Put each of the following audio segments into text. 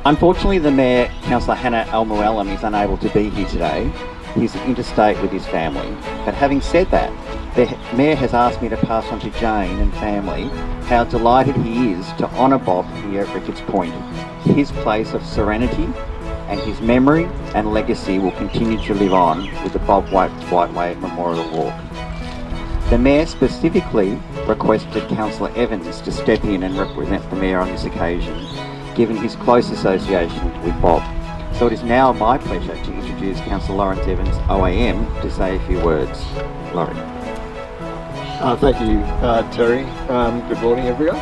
Unfortunately, the Mayor, Councillor Hannah Al-Muallim, is unable to be here today. He's interstate with his family. But having said that, the Mayor has asked me to pass on to Jane and family how delighted he is to honour Bob here at Ricketts Point. His place of serenity and his memory and legacy will continue to live on with the Bob Whiteway Memorial Walk. The Mayor specifically requested Councillor Evans to step in and represent the Mayor on this occasion, given his close association with Bob. So it is now my pleasure to introduce Councillor Lawrence Evans OAM to say a few words. Laurie. Thank you, Terry. Good morning, everyone.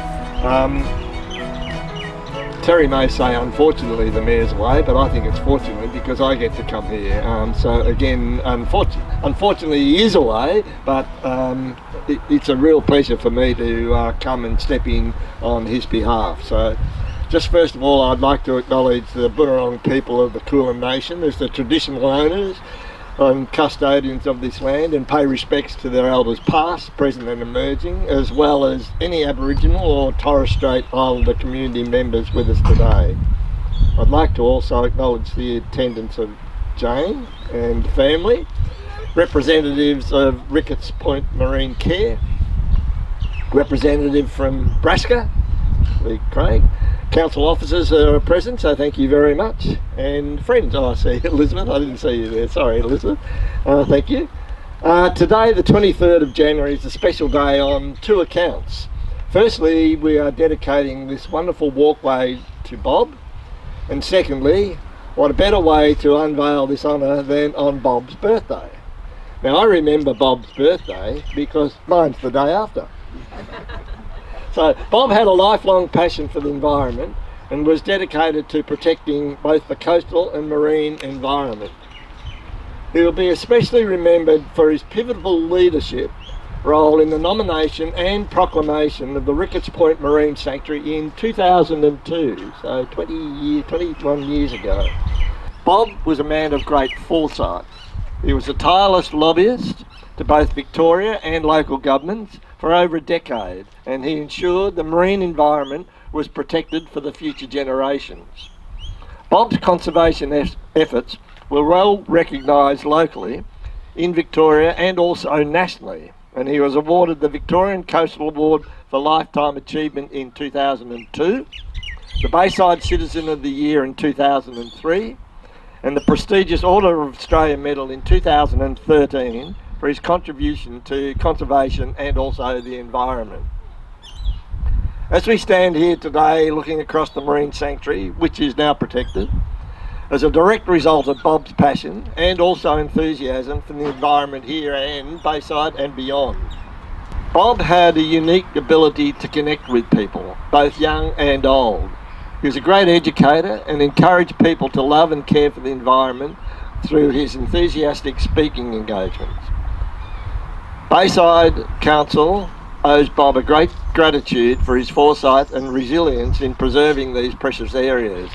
Terry may say, unfortunately, the Mayor's away, but I think it's fortunate because I get to come here. So again, unfortunately, he is away, but it's a real pleasure for me to come and step in on his behalf. So, just first of all, I'd like to acknowledge the Boonwurrung people of the Kulin Nation as the traditional owners and custodians of this land, and pay respects to their elders past, present and emerging, as well as any Aboriginal or Torres Strait Islander community members with us today. I'd like to also acknowledge the attendance of Jane and family, representatives of Ricketts Point Marine Care, representative from Braska, Lee Craig, council officers are present, so thank you very much, and friends. I see Elizabeth, I didn't see you there, sorry Elizabeth, thank you. Today, the 23rd of January, is a special day on two accounts. Firstly, we are dedicating this wonderful walkway to Bob, and secondly, what a better way to unveil this honour than on Bob's birthday. Now, I remember Bob's birthday because mine's the day after. So Bob had a lifelong passion for the environment and was dedicated to protecting both the coastal and marine environment. He will be especially remembered for his pivotal leadership role in the nomination and proclamation of the Ricketts Point Marine Sanctuary in 2002, so 21 years ago. Bob was a man of great foresight. He was a tireless lobbyist to both Victoria and local governments for over a decade, and he ensured the marine environment was protected for the future generations. Bob's conservation efforts were well recognised locally in Victoria and also nationally, and he was awarded the Victorian Coastal Award for Lifetime Achievement in 2002, the Bayside Citizen of the Year in 2003, and the prestigious Order of Australia Medal in 2013 for his contribution to conservation and also the environment. As we stand here today looking across the marine sanctuary, which is now protected, as a direct result of Bob's passion and also enthusiasm for the environment here and Bayside and beyond. Bob had a unique ability to connect with people, both young and old. He was a great educator and encouraged people to love and care for the environment through his enthusiastic speaking engagements. Bayside Council owes Bob a great gratitude for his foresight and resilience in preserving these precious areas.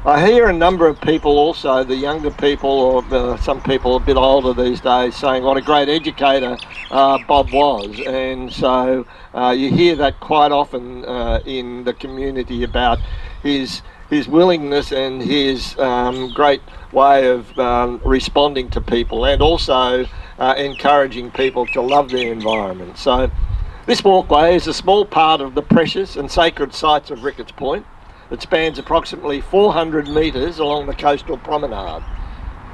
I hear a number of people also, the younger people or some people a bit older these days, saying what a great educator Bob was, and so you hear that quite often in the community about his willingness and his great way of responding to people, and also encouraging people to love their environment. So this walkway is a small part of the precious and sacred sites of Ricketts Point that spans approximately 400 metres along the coastal promenade.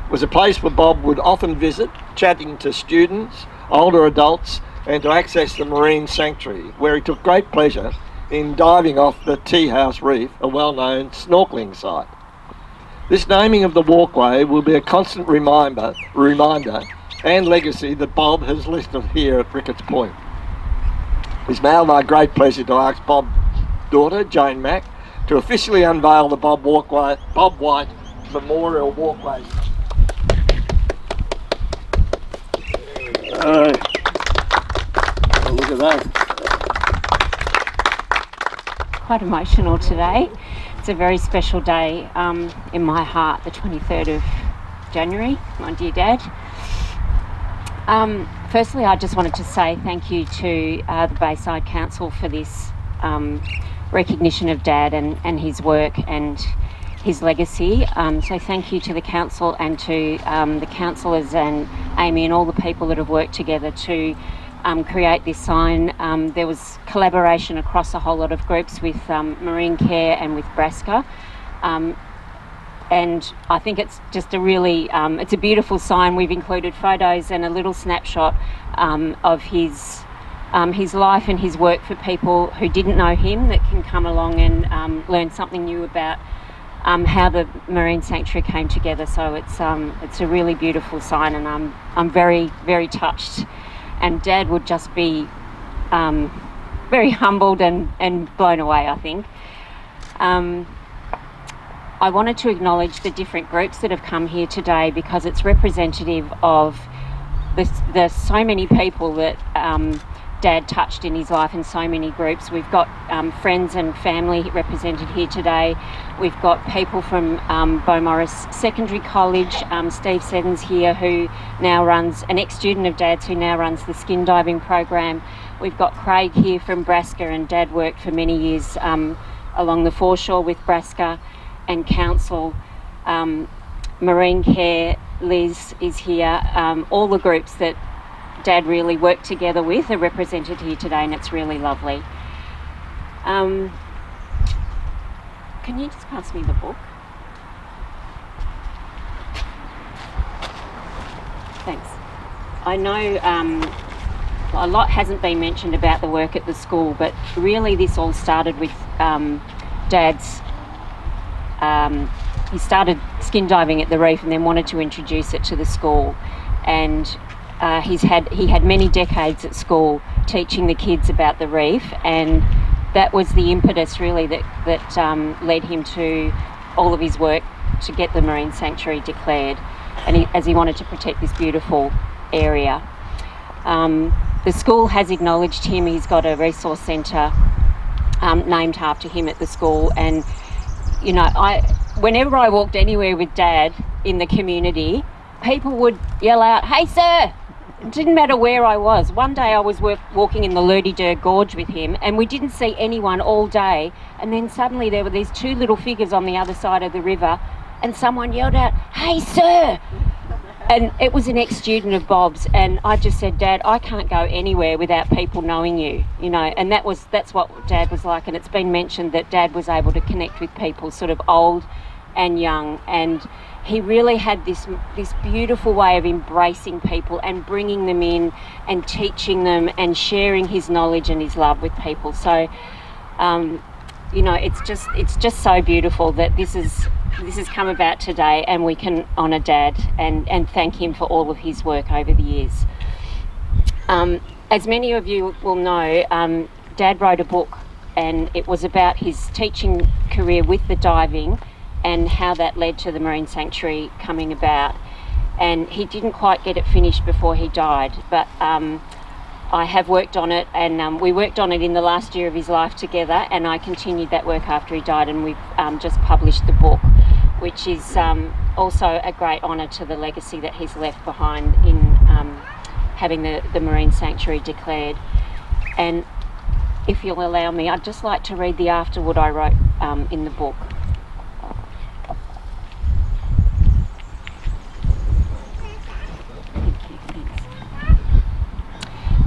It was a place where Bob would often visit, chatting to students, older adults, and to access the marine sanctuary, where he took great pleasure in diving off the Tea House Reef, a well-known snorkelling site. This naming of the walkway will be a constant reminder and legacy that Bob has listed here at Ricketts Point. It's now my great pleasure to ask Bob's daughter, Jane Mack, to officially unveil the Bob White Memorial Walkway. Look at that. Quite emotional today. It's a very special day in my heart, the 23rd of January, my dear Dad. Firstly, I just wanted to say thank you to the Bayside Council for this recognition of Dad and his work and his legacy. So thank you to the council and to the councillors and Amy and all the people that have worked together to create this sign. There was collaboration across a whole lot of groups with Marine Care and with Brasker. And I think it's just a really, it's a beautiful sign. We've included photos and a little snapshot of his life and his work for people who didn't know him, that can come along and learn something new about how the Marine Sanctuary came together. So it's a really beautiful sign, and I'm very, very touched. And Dad would just be very humbled and blown away, I think. I wanted to acknowledge the different groups that have come here today, because it's representative of the so many people that Dad touched in his life, in so many groups. We've got friends and family represented here today. We've got people from Beaumaris Secondary College. Steve Seddon's here, who now runs, an ex-student of Dad's, who now runs the skin diving program. We've got Craig here from Brasker, and Dad worked for many years along the Foreshore with Brasker and Council. Marine Care, Liz is here. All the groups that Dad really worked together with are represented here today, and it's really lovely. Can you just pass me the book? Thanks. I know a lot hasn't been mentioned about the work at the school, but really this all started with Dad's. He started skin diving at the reef and then wanted to introduce it to the school, and he had many decades at school teaching the kids about the reef, and that was the impetus really that led him to all of his work to get the Marine Sanctuary declared, and as he wanted to protect this beautiful area. The school has acknowledged him. He's got a resource centre named after him at the school, and you know, whenever I walked anywhere with Dad in the community, people would yell out, "Hey sir!" It didn't matter where I was. One day I was walking in the Lurdy-Dur Gorge with him, and we didn't see anyone all day, and then suddenly there were these two little figures on the other side of the river, and someone yelled out, "Hey sir!" And it was an ex-student of Bob's, and I just said, "Dad, I can't go anywhere without people knowing you," you know, and that's what Dad was like. And it's been mentioned that Dad was able to connect with people, sort of old and young, and he really had this beautiful way of embracing people and bringing them in and teaching them and sharing his knowledge and his love with people. So, you know, it's just so beautiful that this has come about today, and we can honour Dad and thank him for all of his work over the years. As many of you will know, Dad wrote a book, and it was about his teaching career with the diving and how that led to the Marine Sanctuary coming about. And he didn't quite get it finished before he died, but I have worked on it, and we worked on it in the last year of his life together, and I continued that work after he died, and we've just published the book, which is also a great honour to the legacy that he's left behind in having the Marine Sanctuary declared. And if you'll allow me, I'd just like to read the afterword I wrote in the book.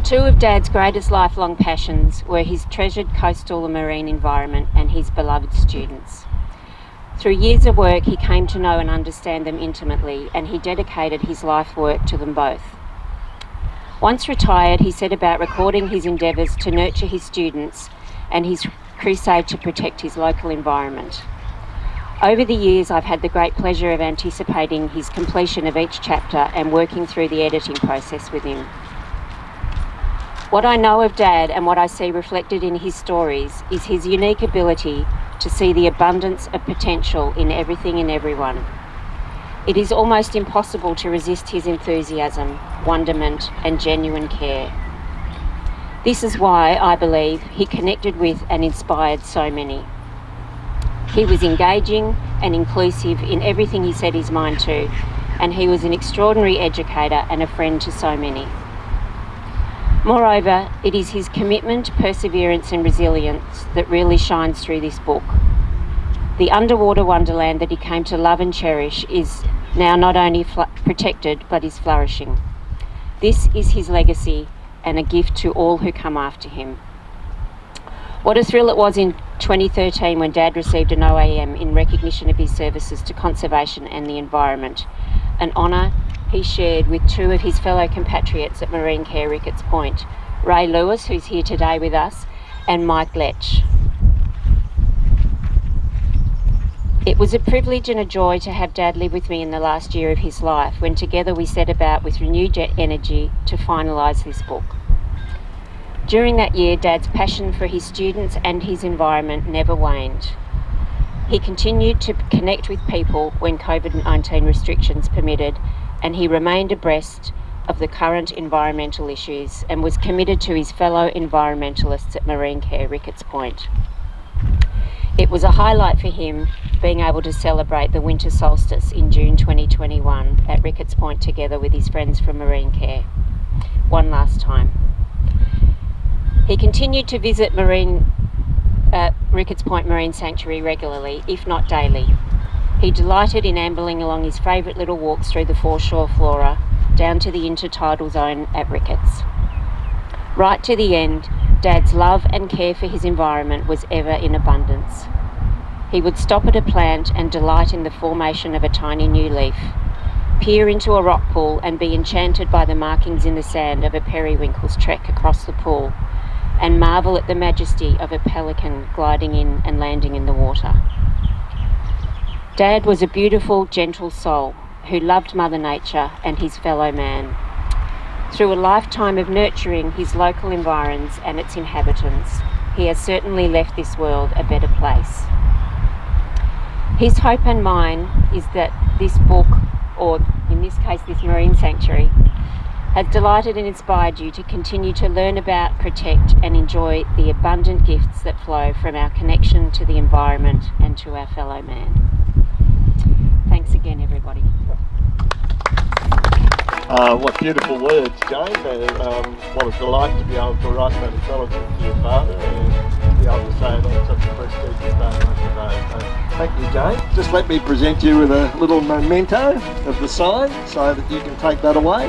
Two of Dad's greatest lifelong passions were his treasured coastal and marine environment and his beloved students. Through years of work, he came to know and understand them intimately, and he dedicated his life work to them both. Once retired, he set about recording his endeavours to nurture his students and his crusade to protect his local environment. Over the years, I've had the great pleasure of anticipating his completion of each chapter and working through the editing process with him. What I know of Dad and what I see reflected in his stories is his unique ability to see the abundance of potential in everything and everyone. It is almost impossible to resist his enthusiasm, wonderment, and genuine care. This is why, I believe, he connected with and inspired so many. He was engaging and inclusive in everything he set his mind to, and he was an extraordinary educator and a friend to so many. Moreover, it is his commitment, perseverance and resilience that really shines through this book. The underwater wonderland that he came to love and cherish is now not only protected but is flourishing. This is his legacy and a gift to all who come after him. What a thrill it was in 2013 when Dad received an OAM in recognition of his services to conservation and the environment, an honour he shared with two of his fellow compatriots at Marine Care Ricketts Point, Ray Lewis, who's here today with us, and Mike Letch. It was a privilege and a joy to have Dad live with me in the last year of his life, when together we set about with renewed energy to finalise this book. During that year, Dad's passion for his students and his environment never waned. He continued to connect with people when COVID-19 restrictions permitted, and he remained abreast of the current environmental issues and was committed to his fellow environmentalists at Marine Care Ricketts Point. It was a highlight for him being able to celebrate the winter solstice in June 2021 at Ricketts Point together with his friends from Marine Care, one last time. He continued to visit Ricketts Point Marine Sanctuary regularly, if not daily. He delighted in ambling along his favourite little walks through the foreshore flora, down to the intertidal zone at Ricketts. Right to the end, Dad's love and care for his environment was ever in abundance. He would stop at a plant and delight in the formation of a tiny new leaf, peer into a rock pool and be enchanted by the markings in the sand of a periwinkle's trek across the pool, and marvel at the majesty of a pelican gliding in and landing in the water. Dad was a beautiful, gentle soul who loved Mother Nature and his fellow man. Through a lifetime of nurturing his local environs and its inhabitants, he has certainly left this world a better place. His hope and mine is that this book, or in this case this marine sanctuary, has delighted and inspired you to continue to learn about, protect and enjoy the abundant gifts that flow from our connection to the environment and to our fellow man. Thanks again, everybody. What beautiful words, Jane. What a delight to be able to write that acknowledgement to your father and be able to say it on such a prestigious day like today. So, thank you, Jane. Just let me present you with a little memento of the sign so that you can take that away.